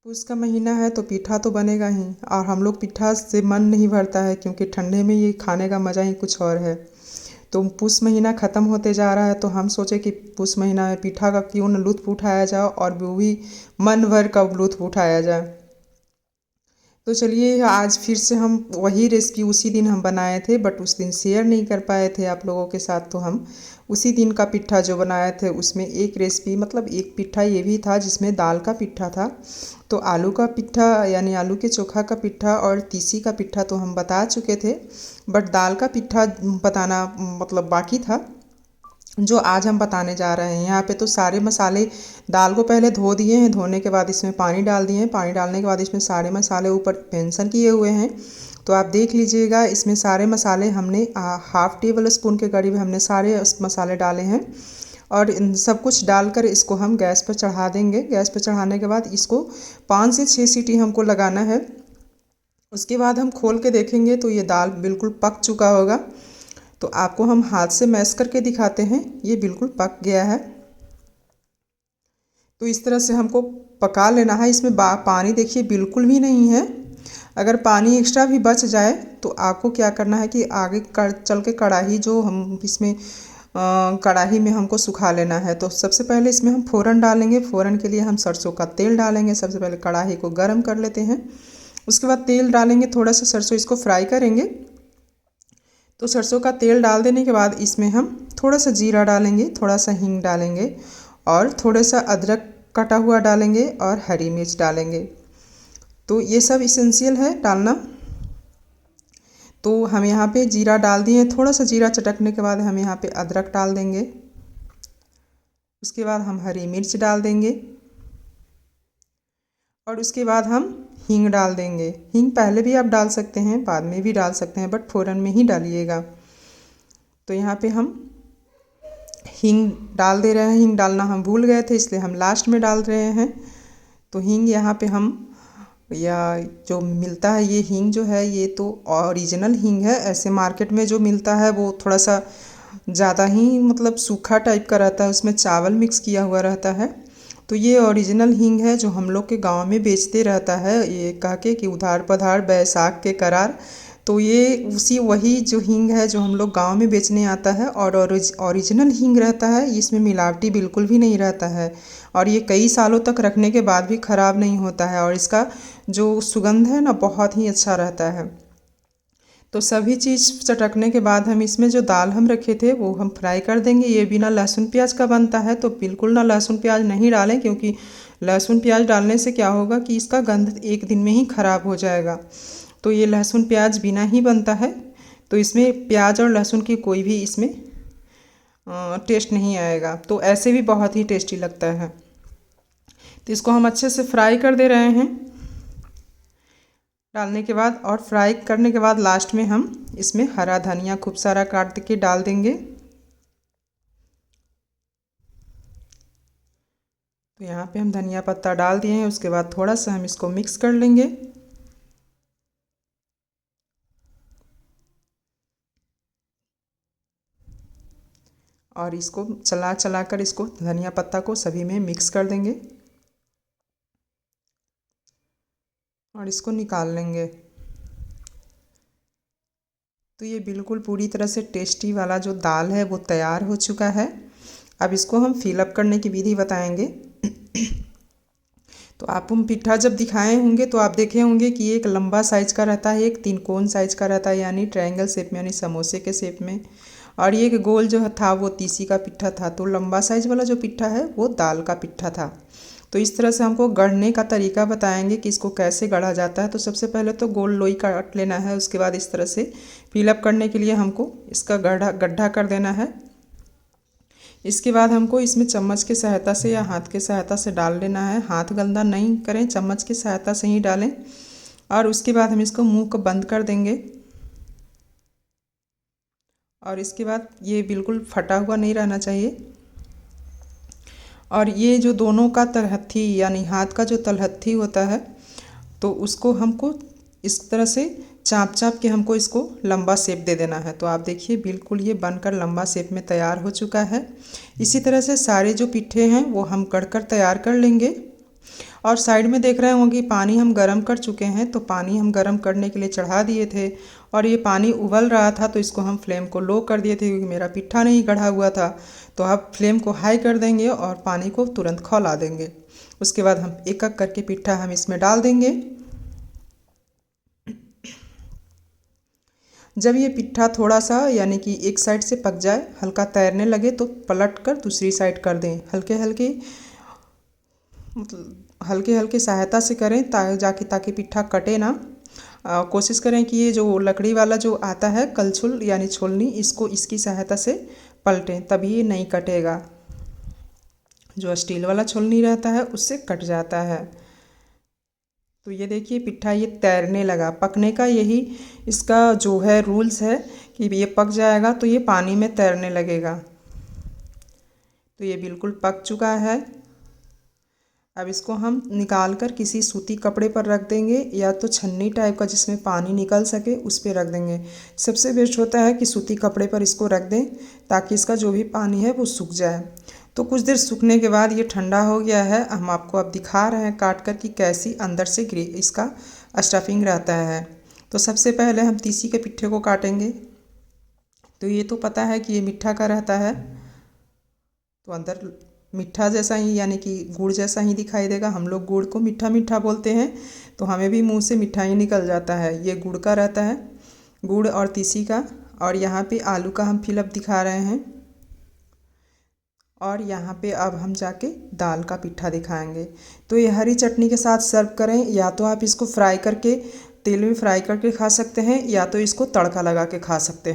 पूस का महीना है तो पीठा तो बनेगा ही। और हम लोग पीठा से मन नहीं भरता है क्योंकि ठंडे में ये खाने का मज़ा ही कुछ और है। तो पूस महीना ख़त्म होते जा रहा है तो हम सोचे कि पूस महीना में पीठा का क्यों न लुत्फ़ उठाया जाए और वो भी मन भर का लुत्फ़ उठाया जाए। तो चलिए आज फिर से हम वही रेसिपी उसी दिन हम बनाए थे, बट उस दिन शेयर नहीं कर पाए थे आप लोगों के साथ। तो हम उसी दिन का पिट्ठा जो बनाए थे उसमें एक रेसिपी मतलब एक पिट्ठा ये भी था जिसमें दाल का पिट्ठा था। तो आलू का पिट्ठा यानी आलू के चोखा का पिट्ठा और तीसी का पिट्ठा तो हम बता चुके थे, बट दाल का पिट्ठा बताना मतलब बाकी था जो आज हम बताने जा रहे हैं। यहाँ पे तो सारे मसाले, दाल को पहले धो दिए हैं, धोने के बाद इसमें पानी डाल दिए हैं, पानी डालने के बाद इसमें सारे मसाले ऊपर मेंशन किए हुए हैं। तो आप देख लीजिएगा इसमें सारे मसाले हमने हाफ़ टेबल स्पून के करीब हमने सारे मसाले डाले हैं। और इन सब कुछ डालकर इसको हम गैस पर चढ़ा देंगे। गैस पर चढ़ाने के बाद इसको 5 से 6 सीटी हमको लगाना है। उसके बाद हम खोल के देखेंगे तो ये दाल बिल्कुल पक चुका होगा। तो आपको हम हाथ से मैश करके दिखाते हैं, ये बिल्कुल पक गया है। तो इस तरह से हमको पका लेना है। इसमें पानी देखिए बिल्कुल भी नहीं है। अगर पानी एक्स्ट्रा भी बच जाए तो आपको क्या करना है कि आगे चल के कढ़ाई जो हम इसमें कढ़ाई में हमको सुखा लेना है। तो सबसे पहले इसमें हम फ़ोरन डालेंगे। फ़ोरन के लिए हम सरसों का तेल डालेंगे। सबसे पहले कढ़ाई को गर्म कर लेते हैं, उसके बाद तेल डालेंगे, थोड़ा सा सरसों इसको फ्राई करेंगे। तो सरसों का तेल डाल देने के बाद इसमें हम थोड़ा सा जीरा डालेंगे, थोड़ा सा हींग डालेंगे और थोड़ा सा अदरक कटा हुआ डालेंगे और हरी मिर्च डालेंगे। तो ये सब इसेंशियल है डालना। तो हम यहाँ पे जीरा डाल दिए, थोड़ा सा जीरा चटकने के बाद हम यहाँ पे अदरक डाल देंगे। उसके बाद हम हरी मिर्च डाल देंगे और उसके बाद हम हींग डाल देंगे। हींग पहले भी आप डाल सकते हैं, बाद में भी डाल सकते हैं, बट फ़ौरन में ही डालिएगा। तो यहाँ पे हम हींग डाल दे रहे हैं। हींग डालना हम भूल गए थे इसलिए हम लास्ट में डाल रहे हैं। तो हींग यहाँ पे हम या जो मिलता है ये हींग जो है ये तो ओरिजिनल हींग है। ऐसे मार्केट में जो मिलता है वो थोड़ा सा ज़्यादा ही मतलब सूखा टाइप का रहता है, उसमें चावल मिक्स किया हुआ रहता है। तो ये ओरिजिनल हींग है जो हम लोग के गांव में बेचते रहता है, ये कह के कि उधार पधार बैसाख के करार। तो ये उसी वही जो हींग है जो हम लोग गांव में बेचने आता है और ओरिजिनल हींग रहता है। इसमें मिलावटी बिल्कुल भी नहीं रहता है और ये कई सालों तक रखने के बाद भी ख़राब नहीं होता है और इसका जो सुगंध है ना बहुत ही अच्छा रहता है। तो सभी चीज़ चटकने के बाद हम इसमें जो दाल हम रखे थे वो हम फ्राई कर देंगे। ये बिना लहसुन प्याज का बनता है तो बिल्कुल ना लहसुन प्याज नहीं डालें, क्योंकि लहसुन प्याज डालने से क्या होगा कि इसका गंध एक दिन में ही ख़राब हो जाएगा। तो ये लहसुन प्याज बिना ही बनता है। तो इसमें प्याज और लहसुन की कोई भी इसमें टेस्ट नहीं आएगा। तो ऐसे भी बहुत ही टेस्टी लगता है। तो इसको हम अच्छे से फ्राई कर दे रहे हैं डालने के बाद। और फ्राई करने के बाद लास्ट में हम इसमें हरा धनिया खूब सारा काट के डाल देंगे। तो यहाँ पे हम धनिया पत्ता डाल दिए हैं। उसके बाद थोड़ा सा हम इसको मिक्स कर लेंगे। और इसको चला चला कर इसको धनिया पत्ता को सभी में मिक्स कर देंगे और इसको निकाल लेंगे। तो ये बिल्कुल पूरी तरह से टेस्टी वाला जो दाल है वो तैयार हो चुका है। अब इसको हम फिलअप करने की विधि बताएंगे। तो आप हम पिट्ठा जब दिखाए होंगे तो आप देखे होंगे कि एक लंबा साइज़ का रहता है, एक तिकोन साइज़ का रहता है यानी ट्रायंगल शेप में यानी समोसे के शेप में, और ये एक गोल जो था वो तीसी का पिट्ठा था। तो लंबा साइज़ वाला जो पिट्ठा है वो दाल का पिट्ठा था। तो इस तरह से हमको गढ़ने का तरीका बताएंगे कि इसको कैसे गढ़ा जाता है। तो सबसे पहले तो गोल लोई काट लेना है, उसके बाद इस तरह से फिलअप करने के लिए हमको इसका गड्ढा कर देना है। इसके बाद हमको इसमें चम्मच की सहायता से या हाथ की सहायता से डाल लेना है। हाथ गंदा नहीं करें, चम्मच की सहायता से ही डालें। और उसके बाद हम इसको मुंह को बंद कर देंगे। और इसके बाद ये बिल्कुल फटा हुआ नहीं रहना चाहिए। और ये जो दोनों का तलहथी यानी हाथ का जो तलहथी होता है तो उसको हमको इस तरह से चाप चाप के हमको इसको लंबा शेप दे देना है। तो आप देखिए बिल्कुल ये बनकर लंबा शेप में तैयार हो चुका है। इसी तरह से सारे जो पिट्ठे हैं वो हम कढ़कर तैयार कर लेंगे। और साइड में देख रहे होंगे पानी हम गरम कर चुके हैं, तो पानी हम गरम करने के लिए चढ़ा दिए थे और ये पानी उबल रहा था, तो इसको हम फ्लेम को लो कर दिए थे क्योंकि मेरा पिट्ठा नहीं गढ़ा हुआ था। तो अब फ्लेम को हाई कर देंगे और पानी को तुरंत खौला देंगे। उसके बाद हम एक एक करके पिट्ठा हम इसमें डाल देंगे। जब ये पिट्ठा थोड़ा सा यानी कि एक साइड से पक जाए, हल्का तैरने लगे, तो पलट कर दूसरी साइड कर दें। हल्के हल्के हल्के हल्के सहायता से करें ताकि पिट्ठा कटे ना। कोशिश करें कि ये जो लकड़ी वाला जो आता है कलछुल यानी छोलनी, इसको इसकी सहायता से पलटें, तभी ये नहीं कटेगा। जो स्टील वाला छोलनी रहता है उससे कट जाता है। तो ये देखिए पिट्ठा ये तैरने लगा। पकने का यही इसका जो है रूल्स है कि ये पक जाएगा तो ये पानी में तैरने लगेगा। तो ये बिल्कुल पक चुका है। अब इसको हम निकाल कर किसी सूती कपड़े पर रख देंगे या तो छन्नी टाइप का जिसमें पानी निकल सके उस पर रख देंगे। सबसे बेस्ट होता है कि सूती कपड़े पर इसको रख दें ताकि इसका जो भी पानी है वो सूख जाए। तो कुछ देर सूखने के बाद ये ठंडा हो गया है। हम आपको अब दिखा रहे हैं काट कर कि कैसी अंदर से इसका स्टफिंग रहता है। तो सबसे पहले हम तीसी के पिट्ठे को काटेंगे। तो ये तो पता है कि ये मीठा का रहता है, तो अंदर मीठा जैसा ही यानी कि गुड़ जैसा ही दिखाई देगा। हम लोग गुड़ को मीठा मीठा बोलते हैं, तो हमें भी मुंह से मीठा ही निकल जाता है। ये गुड़ का रहता है, गुड़ और तीसी का। और यहाँ पे आलू का हम फिलअप दिखा रहे हैं। और यहाँ पे अब हम जाके दाल का पिट्ठा दिखाएंगे। तो ये हरी चटनी के साथ सर्व करें, या तो आप इसको फ्राई करके तेल में फ्राई करके खा सकते हैं, या तो इसको तड़का लगा के खा सकते हैं।